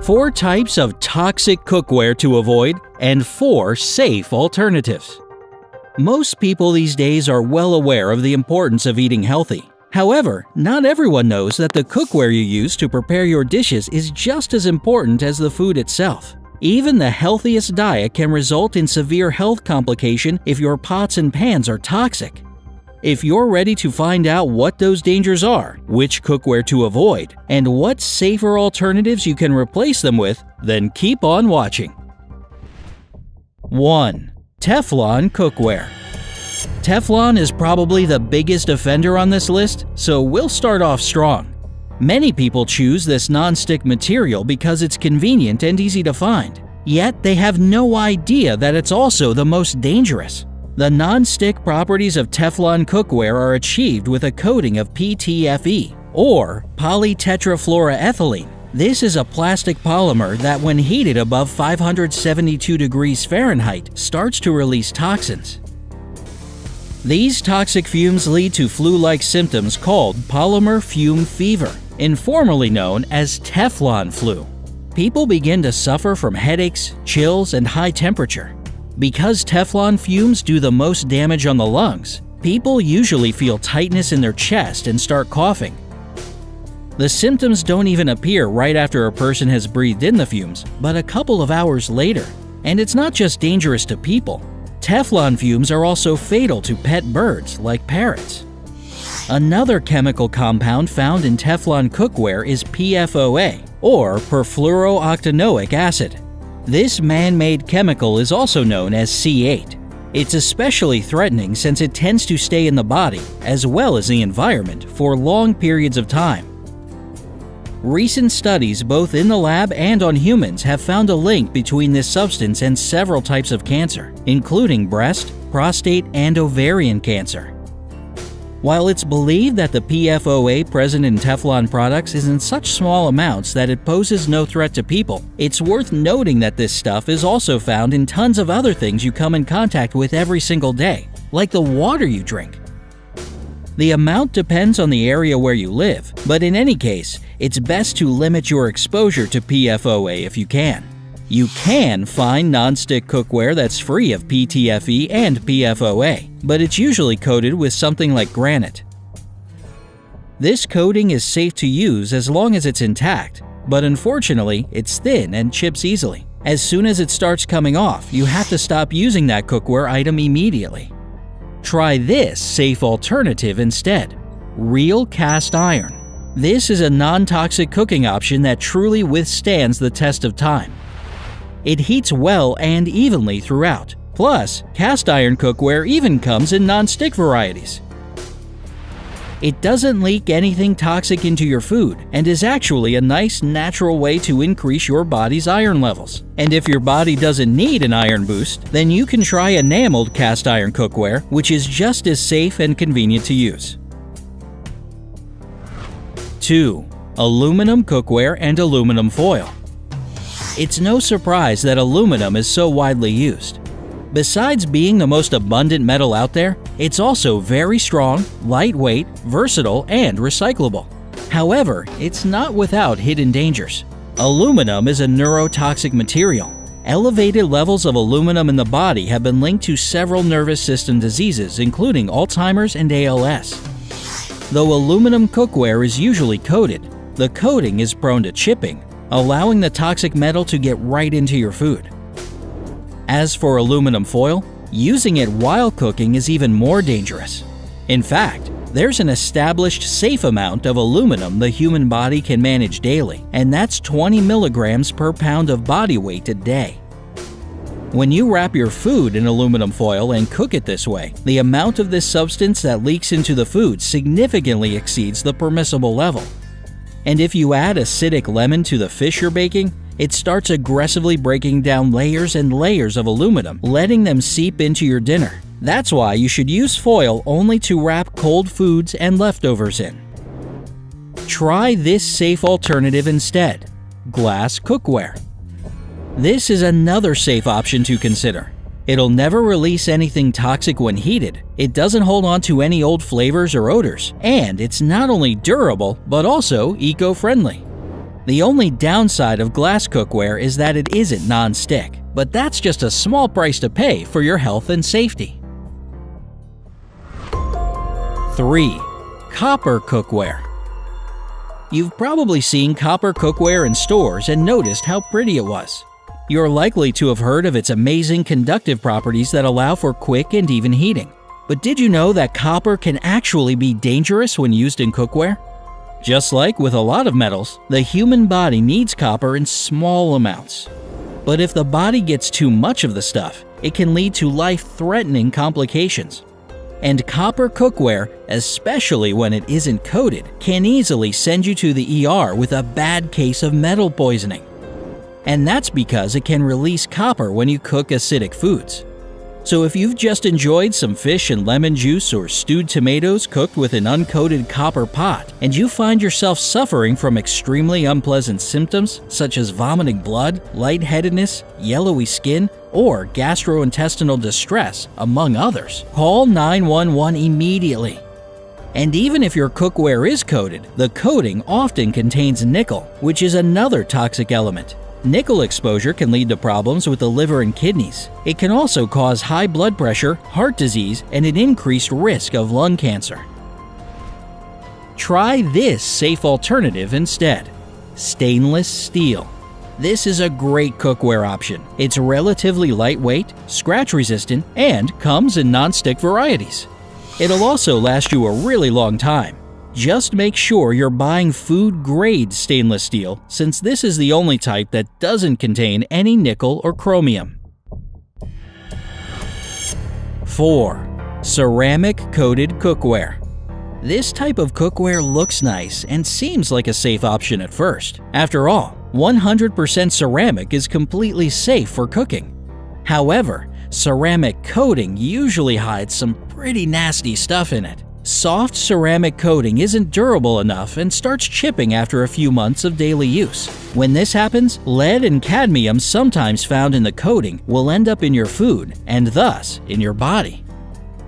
4 types of toxic cookware to avoid, and 4 safe alternatives. Most people these days are well aware of the importance of eating healthy. However, not everyone knows that the cookware you use to prepare your dishes is just as important as the food itself. Even the healthiest diet can result in severe health complication if your pots and pans are toxic. If you're ready to find out what those dangers are, which cookware to avoid, and what safer alternatives you can replace them with, then keep on watching. 1. Teflon cookware. Teflon is probably the biggest offender on this list, so we'll start off strong. Many people choose this non-stick material because it's convenient and easy to find. Yet they have no idea that it's also the most dangerous. The non-stick properties of Teflon cookware are achieved with a coating of PTFE, or polytetrafluoroethylene. This is a plastic polymer that, when heated above 572 degrees Fahrenheit, starts to release toxins. These toxic fumes lead to flu-like symptoms called polymer fume fever, informally known as Teflon flu. People begin to suffer from headaches, chills, and high temperature. Because Teflon fumes do the most damage on the lungs, people usually feel tightness in their chest and start coughing. The symptoms don't even appear right after a person has breathed in the fumes, but a couple of hours later. And it's not just dangerous to people. Teflon fumes are also fatal to pet birds like parrots. Another chemical compound found in Teflon cookware is PFOA, or perfluorooctanoic acid. This man-made chemical is also known as C8. It's especially threatening since it tends to stay in the body, as well as the environment, for long periods of time. Recent studies both in the lab and on humans have found a link between this substance and several types of cancer, including breast, prostate, and ovarian cancer. While it's believed that the PFOA present in Teflon products is in such small amounts that it poses no threat to people, it's worth noting that this stuff is also found in tons of other things you come in contact with every single day, like the water you drink. The amount depends on the area where you live, but in any case, it's best to limit your exposure to PFOA if you can. You can find non-stick cookware that's free of PTFE and PFOA, but it's usually coated with something like granite. This coating is safe to use as long as it's intact, but unfortunately, it's thin and chips easily. As soon as it starts coming off, you have to stop using that cookware item immediately. Try this safe alternative instead: real cast iron. This is a non-toxic cooking option that truly withstands the test of time. It heats well and evenly throughout. Plus, cast iron cookware even comes in non-stick varieties. It doesn't leak anything toxic into your food and is actually a nice natural way to increase your body's iron levels. And if your body doesn't need an iron boost, then you can try enameled cast iron cookware, which is just as safe and convenient to use. 2. Aluminum cookware and aluminum foil. It's no surprise that aluminum is so widely used. Besides being the most abundant metal out there, it's also very strong, lightweight, versatile, and recyclable. However, it's not without hidden dangers. Aluminum is a neurotoxic material. Elevated levels of aluminum in the body have been linked to several nervous system diseases, including Alzheimer's and ALS. Though aluminum cookware is usually coated, the coating is prone to chipping, allowing the toxic metal to get right into your food. As for aluminum foil, using it while cooking is even more dangerous. In fact, there's an established safe amount of aluminum the human body can manage daily, and that's 20 milligrams per pound of body weight a day. When you wrap your food in aluminum foil and cook it this way, the amount of this substance that leaks into the food significantly exceeds the permissible level. And if you add acidic lemon to the fish you're baking, it starts aggressively breaking down layers and layers of aluminum, letting them seep into your dinner. That's why you should use foil only to wrap cold foods and leftovers in. Try this safe alternative instead: glass cookware. This is another safe option to consider. It'll never release anything toxic when heated, it doesn't hold on to any old flavors or odors, and it's not only durable, but also eco-friendly. The only downside of glass cookware is that it isn't non-stick, but that's just a small price to pay for your health and safety. 3. Copper cookware. You've probably seen copper cookware in stores and noticed how pretty it was. You're likely to have heard of its amazing conductive properties that allow for quick and even heating. But did you know that copper can actually be dangerous when used in cookware? Just like with a lot of metals, the human body needs copper in small amounts. But if the body gets too much of the stuff, it can lead to life-threatening complications. And copper cookware, especially when it isn't coated, can easily send you to the ER with a bad case of metal poisoning. And that's because it can release copper when you cook acidic foods. So if you've just enjoyed some fish and lemon juice or stewed tomatoes cooked with an uncoated copper pot, and you find yourself suffering from extremely unpleasant symptoms such as vomiting blood, lightheadedness, yellowy skin, or gastrointestinal distress, among others, call 911 immediately. And even if your cookware is coated, the coating often contains nickel, which is another toxic element. Nickel exposure can lead to problems with the liver and kidneys. It can also cause high blood pressure, heart disease, and an increased risk of lung cancer. Try this safe alternative instead: stainless steel. This is a great cookware option. It's relatively lightweight, scratch-resistant, and comes in non-stick varieties. It'll also last you a really long time. Just make sure you're buying food-grade stainless steel, since this is the only type that doesn't contain any nickel or chromium. 4. Ceramic-coated cookware. This type of cookware looks nice and seems like a safe option at first. After all, 100% ceramic is completely safe for cooking. However, ceramic coating usually hides some pretty nasty stuff in it. Soft ceramic coating isn't durable enough and starts chipping after a few months of daily use. When this happens, lead and cadmium sometimes found in the coating will end up in your food and thus in your body.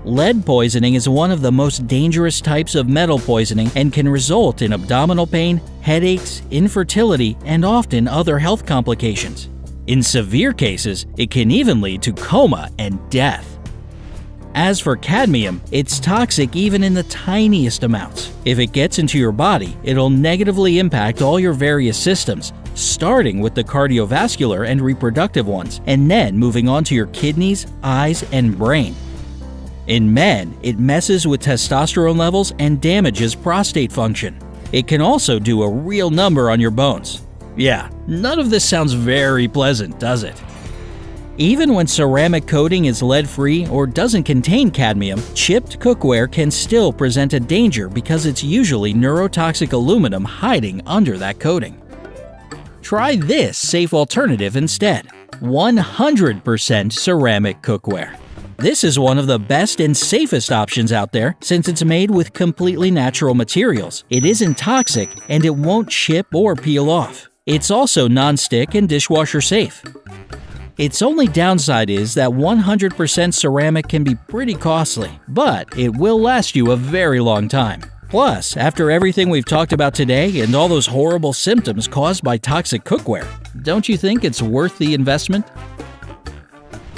Lead poisoning is one of the most dangerous types of metal poisoning and can result in abdominal pain, headaches, infertility, and often other health complications. In severe cases, it can even lead to coma and death. As for cadmium, it's toxic even in the tiniest amounts. If it gets into your body, it'll negatively impact all your various systems, starting with the cardiovascular and reproductive ones, and then moving on to your kidneys, eyes, and brain. In men, it messes with testosterone levels and damages prostate function. It can also do a real number on your bones. Yeah, none of this sounds very pleasant, does it? Even when ceramic coating is lead-free or doesn't contain cadmium, chipped cookware can still present a danger because it's usually neurotoxic aluminum hiding under that coating. Try this safe alternative instead: 100% ceramic cookware. This is one of the best and safest options out there since it's made with completely natural materials. It isn't toxic and it won't chip or peel off. It's also non-stick and dishwasher safe. Its only downside is that 100% ceramic can be pretty costly, but it will last you a very long time. Plus, after everything we've talked about today and all those horrible symptoms caused by toxic cookware, don't you think it's worth the investment?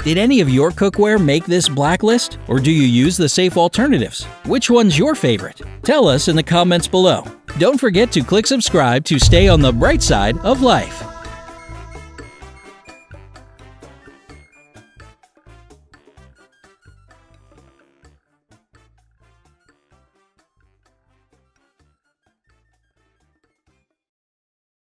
Did any of your cookware make this blacklist, or do you use the safe alternatives? Which one's your favorite? Tell us in the comments below. Don't forget to click subscribe to stay on the bright side of life.